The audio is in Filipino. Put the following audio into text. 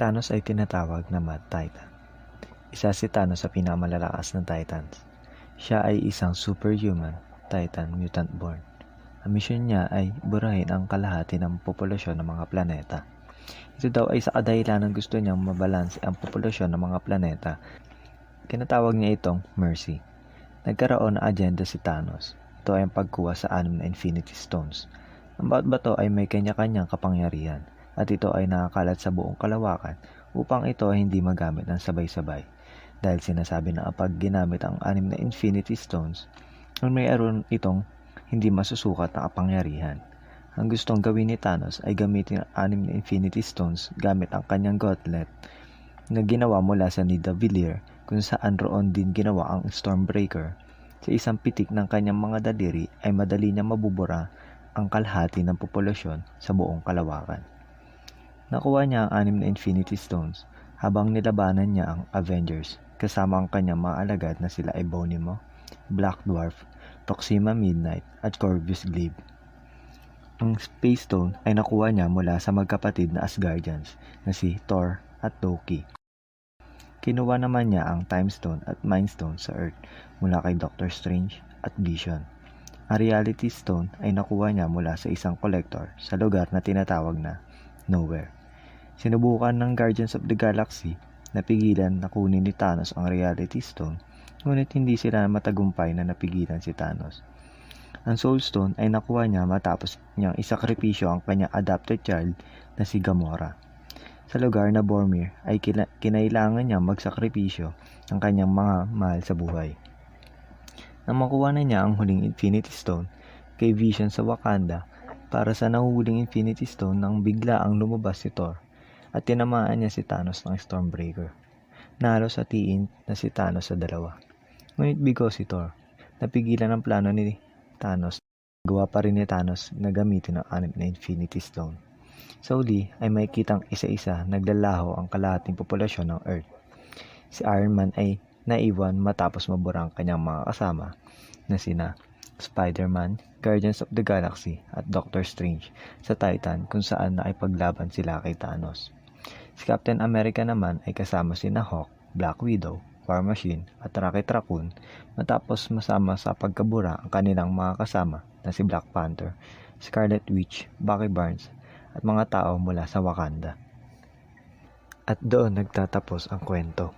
Thanos ay tinatawag na Mad Titan. Isa si Thanos sa pinakamalalakas ng Titans. Siya ay isang superhuman Titan mutant born. Ang misyon niya ay burahin ang kalahati ng populasyon ng mga planeta. Ito daw ay sa kadahilanan gusto niyang mabalanse ang populasyon ng mga planeta. Kinatawag niya itong Mercy. Nagkaroon ng agenda si Thanos. Ito ay ang pagkuha sa 6 na Infinity Stones. Ang bawat bato ay may kanya-kanyang kapangyarihan at ito ay nakakalat sa buong kalawakan upang ito ay hindi magamit ng sabay-sabay. Dahil sinasabi na kapag ginamit ang 6 na Infinity Stones, mayroon itong hindi masusukat na kapangyarihan. Ang gustong gawin ni Thanos ay gamitin ang 6 na Infinity Stones gamit ang kanyang gauntlet na ginawa mula sa Nidavellir kung saan roon din ginawa ang Stormbreaker. Sa isang pitik ng kanyang mga daliri ay madali niya mabubura ang kalahati ng populasyon sa buong kalawakan. Nakuha niya ang 6 na Infinity Stones habang nilabanan niya ang Avengers kasama ang kanyang mga alagad na sila Ebonimo, Black Dwarf, Proxima Midnight at Corvus Glaive. Ang Space Stone ay nakuha niya mula sa magkapatid na Asgardians na si Thor at Loki. Kinuha naman niya ang Time Stone at Mind Stone sa Earth mula kay Doctor Strange at Vision. Ang Reality Stone ay nakuha niya mula sa isang collector sa lugar na tinatawag na Nowhere. Sinubukan ng Guardians of the Galaxy na pigilan na kunin ni Thanos ang Reality Stone, ngunit hindi sila matagumpay na napigilan si Thanos. Ang Soul Stone ay nakuha niya matapos niyang isakripisyo ang kanyang adopted child na si Gamora. Sa lugar na Boromir ay kinailangan niya magsakripisyo ng kanyang mga mahal sa buhay. Nang makuha na niya ang huling Infinity Stone kay Vision sa Wakanda para sa nahuhuling Infinity Stone nang bigla ang lumabas si Thor at tinamaan niya si Thanos ng Stormbreaker. Nahalos hatiin na si Thanos sa dalawa. Ngunit bigo si Thor. Napigilan ang plano ni Thanos. Gawa pa rin ni Thanos na gamitin ang 6 na Infinity Stone. Sa uli ay makikitang isa-isa naglalaho ang kalahating populasyon ng Earth. Si Iron Man ay naiwan matapos mabura ang kanyang mga kasama na sina Spider-Man, Guardians of the Galaxy at Doctor Strange sa Titan kung saan nakipaglaban sila kay Thanos. Si Captain America naman ay kasama sina Hawk, Black Widow, War Machine at Rocket Raccoon matapos masama sa pagkabura ang kanilang mga kasama na si Black Panther, Scarlet Witch, Bucky Barnes at mga tao mula sa Wakanda. At doon nagtatapos ang kwento.